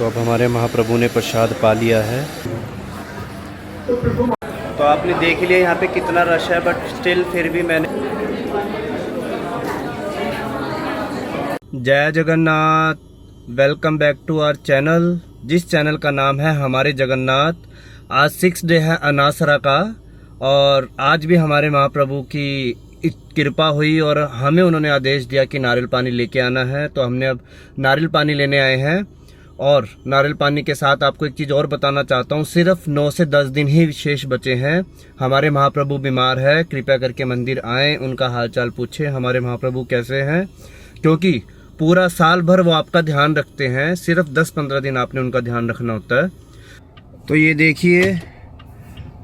तो अब हमारे महाप्रभु ने प्रसाद पा लिया है। तो आपने देख लिया यहाँ पे कितना रश है, बट स्टिल फिर भी मैंने। जय Jagannath, welcome back to our channel, जिस चैनल का नाम है हमारे जगन्नाथ। आज 6 डे है अनासरा का, और आज भी हमारे महाप्रभु की कृपा हुई और हमें उन्होंने आदेश दिया कि नारियल पानी लेके आना है। तो हमने अब नारियल पानी लेने आए हैं। और नारियल पानी के साथ आपको एक चीज़ और बताना चाहता हूँ, सिर्फ 9 से 10 दिन ही शेष बचे हैं। हमारे महाप्रभु बीमार है, कृपया करके मंदिर आएँ, उनका हालचाल पूछें हमारे महाप्रभु कैसे हैं, क्योंकि पूरा साल भर वो आपका ध्यान रखते हैं, सिर्फ 10-15 दिन आपने उनका ध्यान रखना होता है। तो ये देखिए,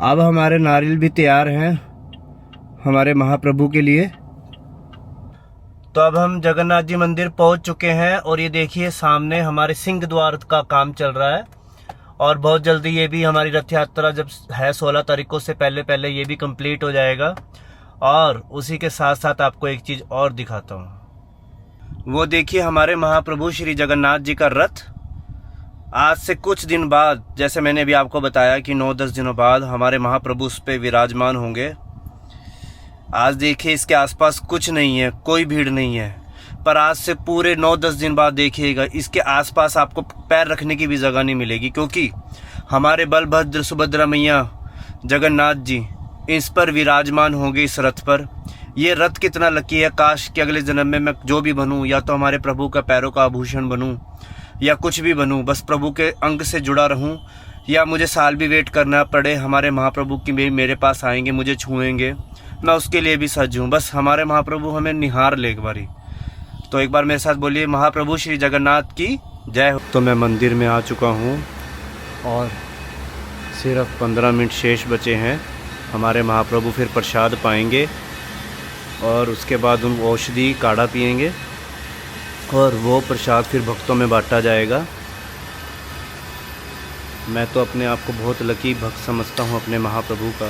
अब हमारे नारियल भी तैयार हैं हमारे महाप्रभु के लिए। तो अब हम जगन्नाथ जी मंदिर पहुंच चुके हैं, और ये देखिए सामने हमारे सिंह द्वार का काम चल रहा है, और बहुत जल्दी ये भी हमारी रथ यात्रा जब है 16 तारीखों से पहले पहले ये भी कंप्लीट हो जाएगा। और उसी के साथ साथ आपको एक चीज़ और दिखाता हूँ, वो देखिए हमारे महाप्रभु श्री जगन्नाथ जी का रथ। आज से कुछ दिन बाद, जैसे मैंने अभी आपको बताया कि 9-10 दिनों बाद हमारे महाप्रभु उस पर विराजमान होंगे। आज देखिए इसके आसपास कुछ नहीं है, कोई भीड़ नहीं है, पर आज से पूरे 9-10 दिन बाद देखिएगा इसके आसपास आपको पैर रखने की भी जगह नहीं मिलेगी, क्योंकि हमारे बलभद्र सुभद्रा मैया जगन्नाथ जी इस पर विराजमान होंगे, इस रथ पर। ये रथ कितना लकी है, काश कि अगले जन्म में मैं जो भी बनूं, या तो हमारे प्रभु का पैरों का आभूषण बनूं या कुछ भी बनूं, बस प्रभु के अंग से जुड़ा रहूं, या मुझे साल भी वेट करना पड़े, हमारे महाप्रभु की मेरे पास आएंगे, मुझे छुएंगे, मैं उसके लिए भी सज हूँ, बस हमारे महाप्रभु हमें निहार ले एक बारी। तो एक बार मेरे साथ बोलिए, महाप्रभु श्री जगन्नाथ की जय हो। तो मैं मंदिर में आ चुका हूँ और सिर्फ 15 मिनट शेष बचे हैं, हमारे महाप्रभु फिर प्रसाद पाएंगे और उसके बाद उन औषधि काढ़ा पिएंगे, और वो प्रसाद फिर भक्तों में बांटा जाएगा। मैं तो अपने आप को बहुत लकी भक्त समझता हूँ अपने महाप्रभु का,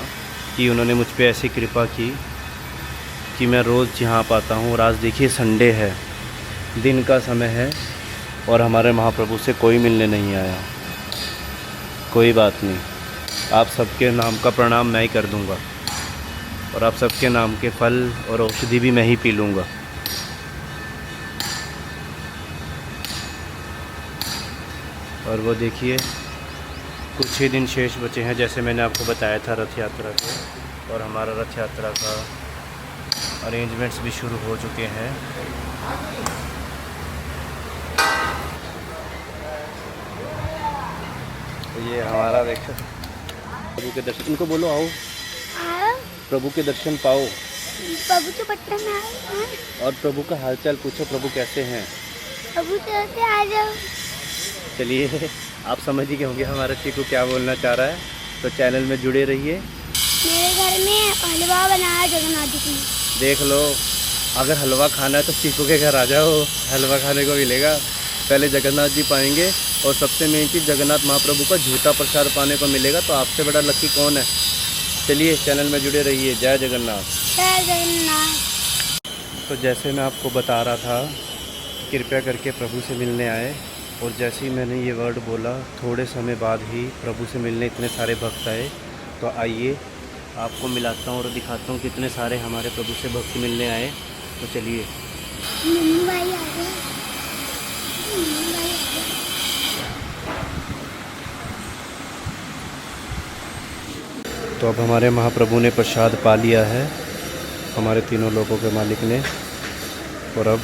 कि उन्होंने मुझ पे ऐसी कृपा की कि मैं रोज़ यहाँ पाता हूँ। और आज देखिए संडे है, दिन का समय है, और हमारे महाप्रभु से कोई मिलने नहीं आया। कोई बात नहीं, आप सबके नाम का प्रणाम मैं ही कर दूँगा, और आप सबके नाम के फल और औषधि भी मैं ही पी लूँगा। और वो देखिए कुछ ही दिन शेष बचे हैं, जैसे मैंने आपको बताया था रथ यात्रा के, और हमारा रथ यात्रा का अरेंजमेंट्स भी शुरू हो चुके हैं। तो ये हमारा देखो प्रभु के दर्शन, इनको बोलो आओ, प्रभु के दर्शन पाओ, प्रभु के पट्टन में आए हैं। और प्रभु का हालचाल पूछो, प्रभु कैसे हैं। प्रभु कैसे आ जाओ। चलिए, आप समझ ही गए होंगे हमारा चीकू क्या बोलना चाह रहा है, तो चैनल में जुड़े रहिए। मेरे घर में हलवा बनाया जगन्नाथ जी की, देख लो, अगर हलवा खाना है तो चीकू के घर आ जाओ, हलवा खाने को मिलेगा। पहले जगन्नाथ जी पाएंगे, और सबसे मेन चीज़ जगन्नाथ महाप्रभु का झूठा प्रसाद पाने को मिलेगा। तो आपसे बड़ा लकी कौन है। चलिए चैनल में जुड़े रहिए। जय जगन्नाथ। जय जगन्नाथ। तो जैसे मैं आपको बता रहा था, कृपया करके प्रभु से मिलने आए, और जैसे ही मैंने ये वर्ड बोला, थोड़े समय बाद ही प्रभु से मिलने इतने सारे भक्त आए। तो आइए आपको मिलाता हूँ और दिखाता हूँ कितने सारे हमारे प्रभु से भक्त मिलने आए। तो चलिए। मम्मी भाई आ गए, मम्मी भाई आ गए। तो अब हमारे महाप्रभु ने प्रसाद पा लिया है, हमारे तीनों लोगों के मालिक ने, और अब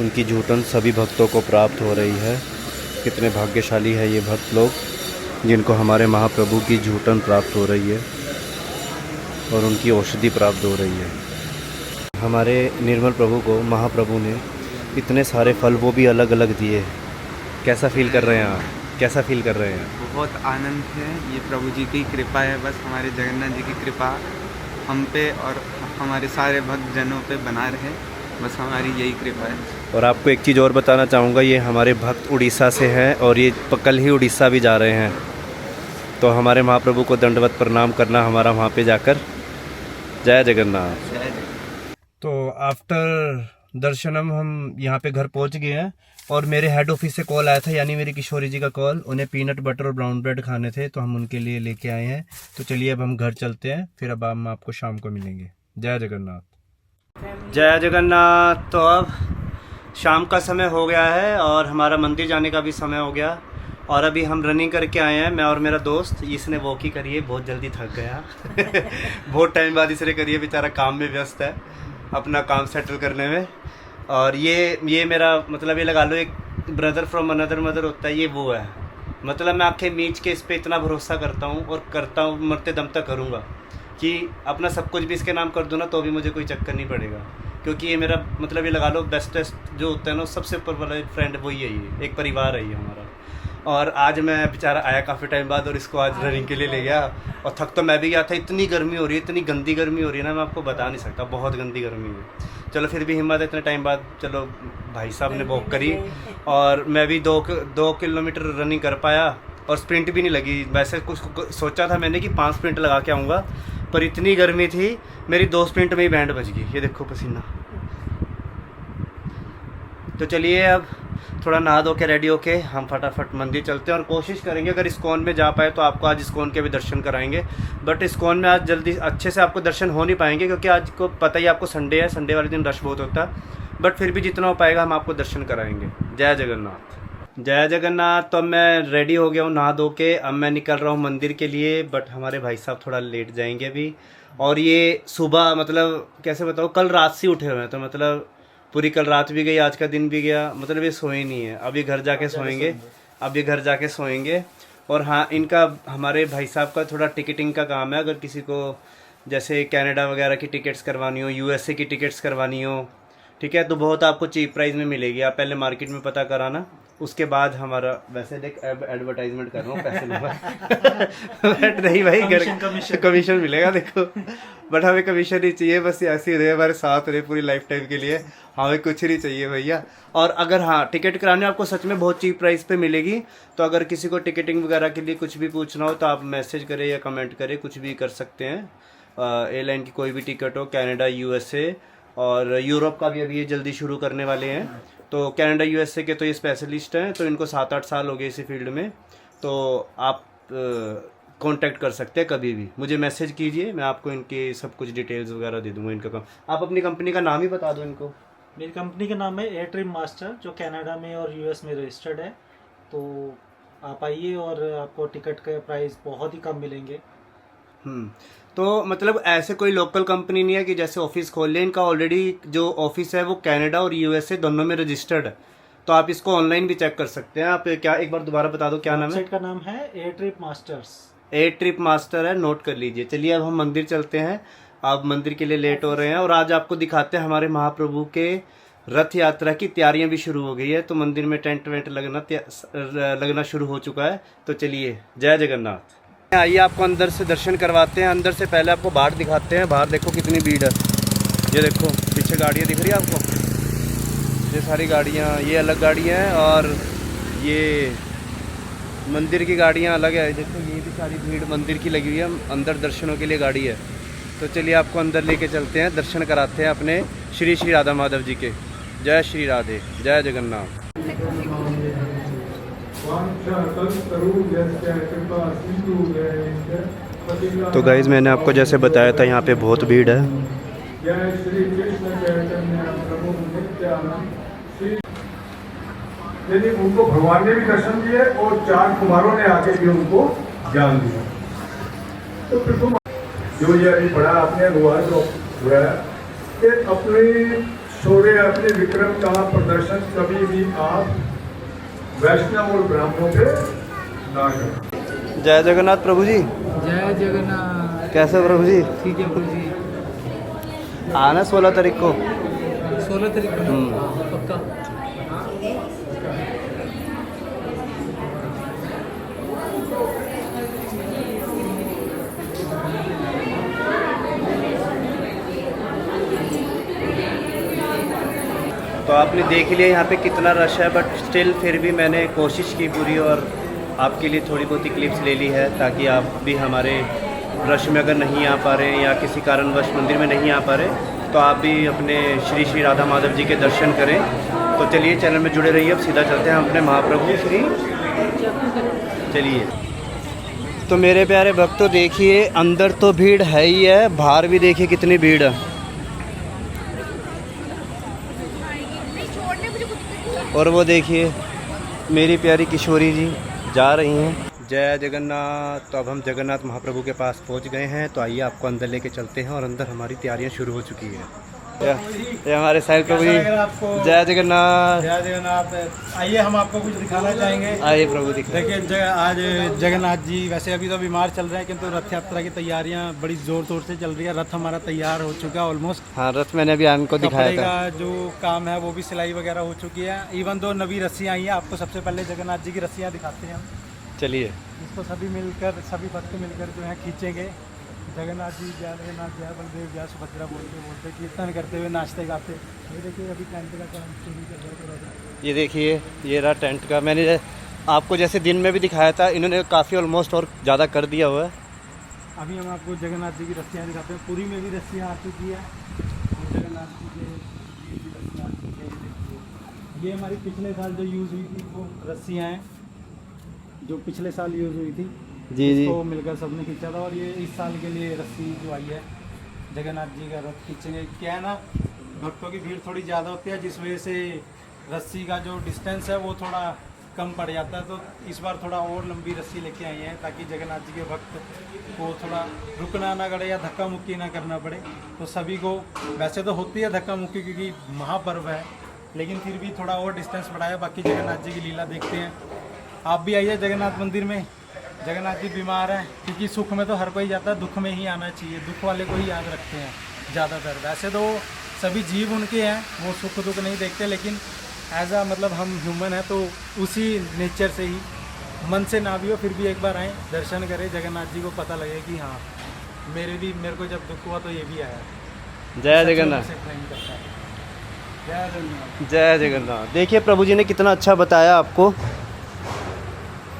उनकी झूठन सभी भक्तों को प्राप्त हो रही है। कितने भाग्यशाली है ये भक्त लोग, जिनको हमारे महाप्रभु की झूठन प्राप्त हो रही है और उनकी औषधि प्राप्त हो रही है। हमारे निर्मल प्रभु को महाप्रभु ने इतने सारे फल, वो भी अलग अलग दिए। कैसा फील कर रहे हैं आप, कैसा फील कर रहे हैं। बहुत आनंद है, ये प्रभु जी की कृपा है, बस हमारे जगन्नाथ जी की कृपा हम पे और हमारे सारे भक्त जनों पे बना रहे, बस हमारी यही कृपा है। और आपको एक चीज़ और बताना चाहूँगा, ये हमारे भक्त उड़ीसा से हैं, और ये कल ही उड़ीसा भी जा रहे हैं। तो हमारे महाप्रभु को दंडवत प्रणाम करना हमारा वहाँ पे जाकर। जय जगन्नाथ। तो आफ्टर दर्शनम हम यहाँ पे घर पहुँच गए हैं। और मेरे हेड ऑफिस से कॉल आया था, यानी मेरी किशोरी जी का कॉल। उन्हें पीनट बटर और ब्राउन ब्रेड खाने थे, तो हम उनके लिए लेके आए हैं। तो चलिए अब हम घर चलते हैं, फिर अब हम आपको शाम को मिलेंगे। जय जगन्नाथ। जय जगन्नाथ। तो अब शाम का समय हो गया है और हमारा मंदिर जाने का भी समय हो गया, और अभी हम रनिंग करके आए हैं, मैं और मेरा दोस्त। इसने वॉक ही करी है, बहुत जल्दी थक गया बहुत टाइम बाद इसने करी है, बेचारा काम में व्यस्त है, अपना काम सेटल करने में। और ये मेरा मतलब ये लगा लो एक ब्रदर फ्रॉम अनदर मदर होता है, ये वो है। मतलब मैं आंखें मीच के इस पे इतना भरोसा करता हूँ, और करता हूँ, मरते दम तक करूँगा कि अपना सब कुछ भी इसके नाम कर दूँ ना, तो भी मुझे कोई चक्कर नहीं पड़ेगा, क्योंकि ये मेरा मतलब ये लगा लो बेस्टेस्ट जो होता है ना, सबसे ऊपर वाला फ्रेंड वही है, ये एक परिवार है ये हमारा। और आज मैं बेचारा आया काफ़ी टाइम बाद, और इसको आज रनिंग के लिए ले गया, और थक तो मैं भी गया था। इतनी गर्मी हो रही है, इतनी गंदी गर्मी हो रही है ना, मैं आपको बता नहीं सकता, बहुत गंदी गर्मी है। चलो फिर भी हिम्मत है, इतने टाइम बाद चलो भाई साहब ने वॉक करी, और मैं भी 2 किलोमीटर रनिंग कर पाया, और स्प्रिंट भी नहीं लगी। वैसे कुछ सोचा था मैंने कि 5 स्प्रिंट लगा के आऊँगा, पर इतनी गर्मी थी, मेरी 2 स्प्रिंट में ही बैंड बज गई। ये देखो पसीना। तो चलिए अब थोड़ा नहा धो के रेडी होके हम फटाफट मंदिर चलते हैं, और कोशिश करेंगे अगर इस्कॉन में जा पाए तो आपको आज इस्कॉन के भी दर्शन कराएंगे। बट इस्कॉन में आज जल्दी अच्छे से आपको दर्शन हो नहीं पाएंगे, क्योंकि आज को पता ही आपको संडे है, संडे वाले दिन रश बहुत होता है। बट फिर भी जितना हो पाएगा हम आपको दर्शन कराएंगे। जय जगन्नाथ। जय जगन्नाथ। तो अब मैं रेडी हो गया हूँ नहा धो के, अब मैं निकल रहा हूँ मंदिर के लिए। बट हमारे भाई साहब थोड़ा लेट जाएंगे अभी, और ये सुबह मतलब कैसे बताओ, कल रात से उठे हुए हैं, तो मतलब पूरी कल रात भी गई, आज का दिन भी गया, मतलब ये सोए नहीं है। अभी घर जाके सोएंगे, अभी घर जाके सोएंगे। और हाँ, इनका हमारे भाई साहब का थोड़ा टिकटिंग का काम है, अगर किसी को जैसे कनाडा वगैरह की टिकट्स करवानी हो, यूएसए की टिकट्स करवानी हो, ठीक है, तो बहुत आपको चीप प्राइस में मिलेगी। आप पहले मार्केट में पता कराना, उसके बाद हमारा वैसे देख एडवर्टाइजमेंट कर रहा हूँ, पैसे लूँगा बट नहीं भाई, घर कमीशन मिलेगा देखो। बट हमें कमीशन नहीं चाहिए, बस ऐसे ही रहे हमारे साथ रहे पूरी लाइफ टाइम के लिए, हमें कुछ नहीं चाहिए भैया। और अगर हाँ टिकट कराने आपको सच में बहुत चीप प्राइस पे मिलेगी, तो अगर किसी को टिकटिंग वगैरह के लिए कुछ भी पूछना हो तो आप मैसेज करें या कमेंट करें, कुछ भी कर सकते हैं। एयरलाइन की कोई भी टिकट हो, कनाडा, यूएसए और यूरोप का भी अभी ये जल्दी शुरू करने वाले हैं। तो कनाडा यूएसए के तो ये स्पेशलिस्ट हैं, तो इनको 7-8 साल हो गए इसी फील्ड में। तो आप कांटेक्ट कर सकते हैं कभी भी, मुझे मैसेज कीजिए, मैं आपको इनके सब कुछ डिटेल्स वगैरह दे दूंगा। इनका काम, आप अपनी कंपनी का नाम ही बता दो इनको। मेरी कंपनी का नाम है एयर ट्रिप मास्टर, जो कनाडा में और यूएस में रजिस्टर्ड है। तो आप आइए और आपको टिकट के प्राइस बहुत ही कम मिलेंगे। तो मतलब ऐसे कोई लोकल कंपनी नहीं है कि जैसे ऑफिस खोल ले, इनका ऑलरेडी जो ऑफिस है वो कनाडा और यूएसए दोनों में रजिस्टर्ड है। तो आप इसको ऑनलाइन भी चेक कर सकते हैं। आप क्या एक बार दोबारा बता दो क्या नाम है? वेबसाइट का नाम है air trip masters. Air trip master है, नोट कर लीजिए। चलिए अब हम मंदिर चलते हैं, आप मंदिर के लिए लेट हो रहे हैं, और आज आपको दिखाते हैं हमारे महाप्रभु के रथ यात्रा की तैयारियां भी शुरू हो गई है। तो मंदिर में टेंट वेंट लगना शुरू हो चुका है। तो चलिए, जय जगन्नाथ। आइए आपको अंदर से दर्शन करवाते हैं। अंदर से पहले आपको बाहर दिखाते हैं। बाहर देखो कितनी भीड़ है, ये देखो पीछे गाड़ियाँ दिख रही है आपको, ये सारी गाड़ियाँ, ये अलग गाड़ियाँ हैं और ये मंदिर की गाड़ियाँ अलग है। देखो ये भी सारी भीड़ मंदिर की लगी हुई है, अंदर दर्शनों के लिए गाड़ी है। तो चलिए आपको अंदर लेके चलते हैं, दर्शन कराते हैं अपने श्री श्री राधा माधव जी के। जय श्री राधे, जय जगन्नाथ। तो गाइज मैंने आपको जैसे बताया था, यहाँ पे बहुत भीड़ है। यदि उनको भगवान ने भी दर्शन दिए और 4 कुमारों ने आके भी उनको ज्ञान दिया। तो फिर तुम जो ये अभी पढ़ा आपने हुआ जो हुआ कि अपने शौर्य, अपने विक्रम का प्रदर्शन कभी भी आप वैष्णव और ब्राह्मणों पे ना करें। जय जगन्नाथ प्रभु जी। जय जगन्नाथ। कैसे प्रभु जी? ठीक है प्रभु जी। आना 16 तारीख को। 16 तारीख को पक्का। तो आपने देख लिया यहाँ पे कितना रश है, बट स्टिल फिर भी मैंने कोशिश की पूरी और आपके लिए थोड़ी बहुत ही क्लिप्स ले ली है, ताकि आप भी हमारे रश में अगर नहीं आ पा रहे हैं या किसी कारणवश मंदिर में नहीं आ पा रहे, तो आप भी अपने श्री श्री राधा माधव जी के दर्शन करें। तो चलिए चैनल में जुड़े रहिए। अब सीधा चलते हैं अपने महाप्रभु श्री। चलिए तो मेरे प्यारे भक्तों देखिए, अंदर तो भीड़ है ही है, बाहर भी देखिए कितनी भीड़ है। और वो देखिए मेरी प्यारी किशोरी जी जा रही हैं। जय जगन्नाथ। तो अब हम जगन्नाथ महाप्रभु के पास पहुंच गए हैं। तो आइए आपको अंदर लेके चलते हैं और अंदर हमारी तैयारियां शुरू हो चुकी है। ये हमारे साहिल प्रभु जी। जय जगन्नाथ। जय जगन्नाथ। आइए हम आपको कुछ दिखाना चाहेंगे। आइए प्रभु दिखाइए। देखिए आज जगन्नाथ जी वैसे अभी तो बीमार चल रहे हैं, किंतु रथ यात्रा की तैयारियां बड़ी जोर शोर से चल रही है। रथ हमारा तैयार हो चुका है ऑलमोस्ट। हाँ, रथ मैंने अभी आपको दिखाया था। जो काम है वो भी सिलाई वगैरह हो चुकी है। इवन 2 नवी रस्सियाँ आई हैं। आपको सबसे पहले जगन्नाथ जी की रस्सियाँ दिखाते हैं हम। चलिए इसको सभी भक्त मिलकर जो है खींचेंगे। जगन्नाथ जी जय जगन्नाथ, जय बलदेव, जय सुभद्रा बोलते कीर्तन करते हुए नाचते गाते। ये देखिए अभी टेंट का काम शुरू कर रहा है। ये देखिए ये रहा टेंट का। मैंने आपको जैसे दिन में भी दिखाया था, इन्होंने काफ़ी ऑलमोस्ट और ज़्यादा कर दिया हुआ है। अभी हम आपको जगन्नाथ जी की रस्सियाँ दिखाते हैं। पूरी में भी रस्सियाँ आ चुकी है। जगन्नाथ जी की रस्सियाँ, ये हमारी पिछले साल जो यूज़ हुई थी वो रस्सियाँ हैं, जो पिछले साल यूज़ हुई थी। जी जी। तो मिलकर सबने खींचा था। और ये इस साल के लिए रस्सी जो आई है, जगन्नाथ जी का रथ खींचेंगे। क्या है ना, भक्तों की भीड़ थोड़ी ज़्यादा होती है, जिस वजह से रस्सी का जो डिस्टेंस है वो थोड़ा कम पड़ जाता है। तो इस बार थोड़ा और लंबी रस्सी लेके आई हैं ताकि जगन्नाथ जी के भक्त को थोड़ा रुकना ना पड़े या धक्का मुक्की ना करना पड़े। तो सभी को वैसे तो होती है धक्का मुक्की क्योंकि महापर्व है, लेकिन फिर भी थोड़ा और डिस्टेंस बढ़ाया। बाकी जगन्नाथ जी की लीला देखते हैं। आप भी आइए जगन्नाथ मंदिर में। जगन्नाथ जी बीमार हैं, क्योंकि सुख में तो हर कोई जाता है, दुख में ही आना चाहिए। दुख वाले को ही याद रखते हैं ज़्यादातर। वैसे तो सभी जीव उनके हैं, वो सुख दुख नहीं देखते, लेकिन एज आ मतलब हम ह्यूमन हैं तो उसी नेचर से ही, मन से ना भी हो फिर भी एक बार आएँ, दर्शन करें जगन्नाथ जी को, पता लगे कि हाँ मेरे को जब दुख हुआ तो ये भी आया। जय जगन्नाथ। जय जगन्नाथ। जय जगन्नाथ। देखिए प्रभु जी ने कितना अच्छा बताया आपको।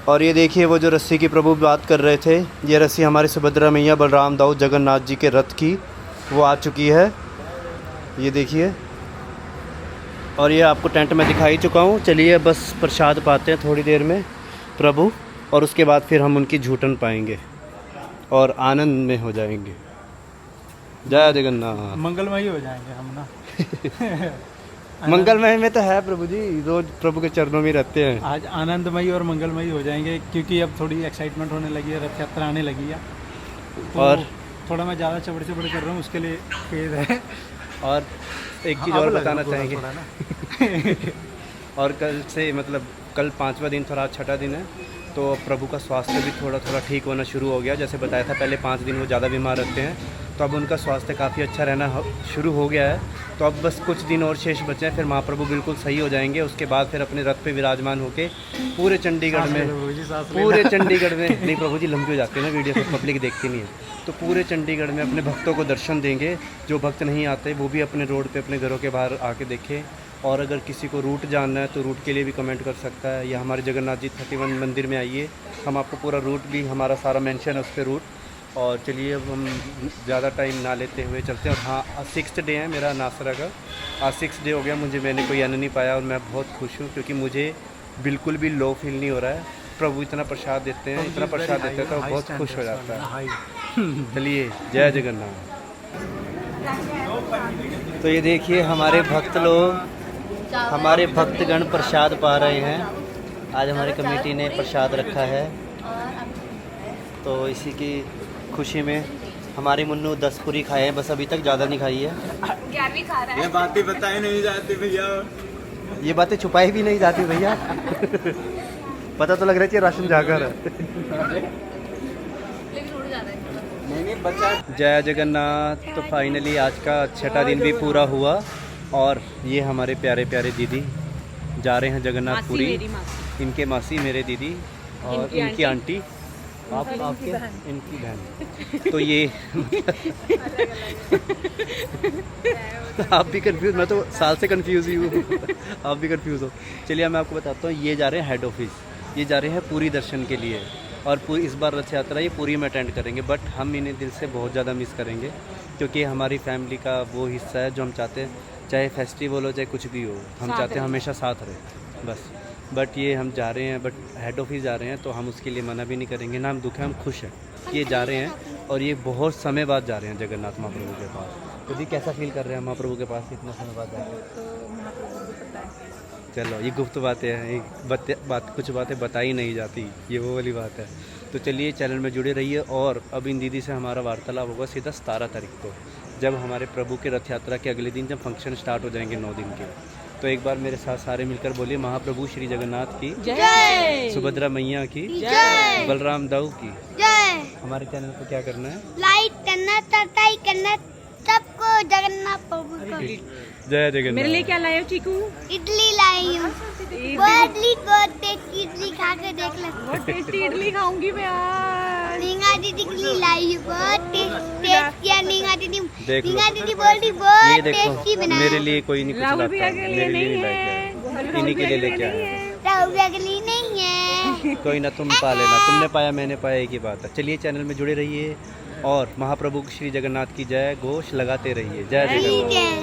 और ये देखिए वो जो रस्सी की प्रभु बात कर रहे थे, ये रस्सी हमारी सुभद्रा मैया, बलराम दाऊ, जगन्नाथ जी के रथ की वो आ चुकी है। ये देखिए। और ये आपको टेंट में दिखा ही चुका हूँ। चलिए बस प्रसाद पाते हैं थोड़ी देर में प्रभु, और उसके बाद फिर हम उनकी झूठन पाएंगे और आनंद में हो जाएंगे। जय जगन्नाथ। मंगलमय हो जाएंगे हम ना। मंगलमय में तो है प्रभु जी, रोज प्रभु के चरणों में रहते हैं। आज आनंदमयी और मंगलमयी हो जाएंगे, क्योंकि अब थोड़ी एक्साइटमेंट होने लगी है, रथ यात्रा आने लगी है। तो और थोड़ा मैं ज़्यादा चबड़ कर रहा हूँ, उसके लिए खेद है। और एक चीज़ हाँ, और अब बताना थोड़ा- चाहेंगे। थोड़ा ना। और कल से मतलब कल 5वां दिन, थोड़ा छठा दिन है, तो प्रभु का स्वास्थ्य भी थोड़ा थोड़ा ठीक होना शुरू हो गया। जैसे बताया था पहले 5 दिन वो ज़्यादा बीमार रहते हैं, तो अब उनका स्वास्थ्य काफ़ी अच्छा रहना शुरू हो गया है। तो अब बस कुछ दिन और शेष बचे हैं, फिर महाप्रभु बिल्कुल सही हो जाएंगे। उसके बाद फिर अपने रथ पे विराजमान होके पूरे चंडीगढ़ में, पूरे चंडीगढ़ में नहीं प्रभु जी लंबी हो जाती है ना वीडियो, तो पब्लिक देखती नहीं है, तो पूरे चंडीगढ़ में अपने भक्तों को दर्शन देंगे। जो भक्त नहीं आते वो भी अपने रोड पे अपने घरों के बाहर आके देखें। और अगर किसी को रूट जानना है तो रूट के लिए भी कमेंट कर सकता है, या हमारे जगन्नाथ जी 31 मंदिर में आइए, हम आपको पूरा रूट भी, हमारा सारा मेंशन है उस पर रूट। और चलिए अब हम ज़्यादा टाइम ना लेते हुए चलते हैं। और हाँ, 6th डे है मेरा नासरा का। आज 6 डे हो गया, मैंने कोई अन्न नहीं पाया और मैं बहुत खुश हूँ, क्योंकि मुझे बिल्कुल भी लो फील नहीं हो रहा है। प्रभु इतना प्रसाद देते हैं, इतना प्रसाद देते हैं तो बहुत खुश हो जाता है। चलिए जय जगन्नाथ। तो ये देखिए हमारे भक्त लोग, हमारे भक्तगण प्रसाद पा रहे हैं। आज हमारी कमेटी ने प्रसाद रखा है, तो इसी की खुशी में हमारी मुन्नू 10 पूरी खाए हैं बस, अभी तक ज़्यादा नहीं खाई है। 11वीं खा रहा है। ये बातें बताई नहीं जाती भैया, ये बातें छुपाई भी नहीं जाती भैया। पता तो लग रहा है कि राशन जाकर है। लेकिन थोड़ी ज़्यादा है। नहीं बचा। जय जगन्नाथ। तो फाइनली आज का 6ठा दिन भी पूरा हुआ, और ये हमारे प्यारे प्यारे दीदी जा रहे हैं जगन्नाथपुरी। इनके मासी मेरे दीदी, और इनकी आंटी, आपके इनकी बहन। तो ये आप भी कंफ्यूज, मैं तो साल से कंफ्यूज ही हूँ। आप भी कंफ्यूज हो। चलिए मैं आपको बताता हूँ, ये जा रहे हैं हेड ऑफिस, ये जा रहे हैं पूरी दर्शन के लिए, और पूरी इस बार रथ यात्रा ये पूरी में अटेंड करेंगे। बट हम इन्हें दिल से बहुत ज़्यादा मिस करेंगे, क्योंकि हमारी फैमिली का वो हिस्सा है जो हम चाहते हैं चाहे फेस्टिवल हो चाहे कुछ भी हो, हम चाहते हैं हमेशा साथ रहे बस। बट ये हम जा रहे हैं, बट हेड ऑफिस जा रहे हैं तो हम उसके लिए मना भी नहीं करेंगे ना, हम दुख है, हम खुश हैं कि ये जा रहे हैं और ये बहुत समय बाद जा रहे हैं जगन्नाथ महाप्रभु के पास। तो भी कैसा फील कर रहे हैं महाप्रभु के पास इतना समय बाद जा रहे हैं? चलो ये गुप्त बातें हैं, बात कुछ बातें बताई नहीं जाती, ये वो वाली बात है। तो चलिए चैनल में जुड़े रहिए। और अब इन दीदी से हमारा वार्तालाप होगा सीधा 17 तारीख को, जब हमारे प्रभु के रथ यात्रा के अगले दिन जब फंक्शन स्टार्ट हो जाएंगे 9 दिन के। तो एक बार मेरे साथ सारे मिलकर बोलिए महाप्रभु श्री जगन्नाथ की जय, सुभद्रा मैया की जय, बलराम दाऊ की जय। हमारे चैनल को क्या करना है? लाइक करना, सब्सक्राइब करना, सबको जगन्नाथ प्रभु को। जय जगन्नाथ। मेरे लिए क्या लाए हो चीकू? इडली लाई हूँ, बहुत टेस्टी इडली खा के देख ले। बहुत टेस्टी इडली खाऊंगी मैं आज। नींगा दीदी के लिए लाई हूँ, बहुत टेस्टी है। नींगा दीदी, देख लो। नींगा दीदी बोल रही ये बहुत देखो टेस्टी बना मेरे लिए कोई नहीं कुछ राहुल लाता, भैया के लिए मेरे लिए नहीं नहीं है, लाके इन्हीं के लिए लेके आया। राहुल भैया के लिए नहीं है। कोई ना, तुम पा लेना, तुमने पाया मैंने पाया, एक ही बात है। चलिए चैनल में जुड़े रहिए और महाप्रभु श्री जगन्नाथ की जय घोष लगाते रहिए। जय जगन्नाथ। ठीक है।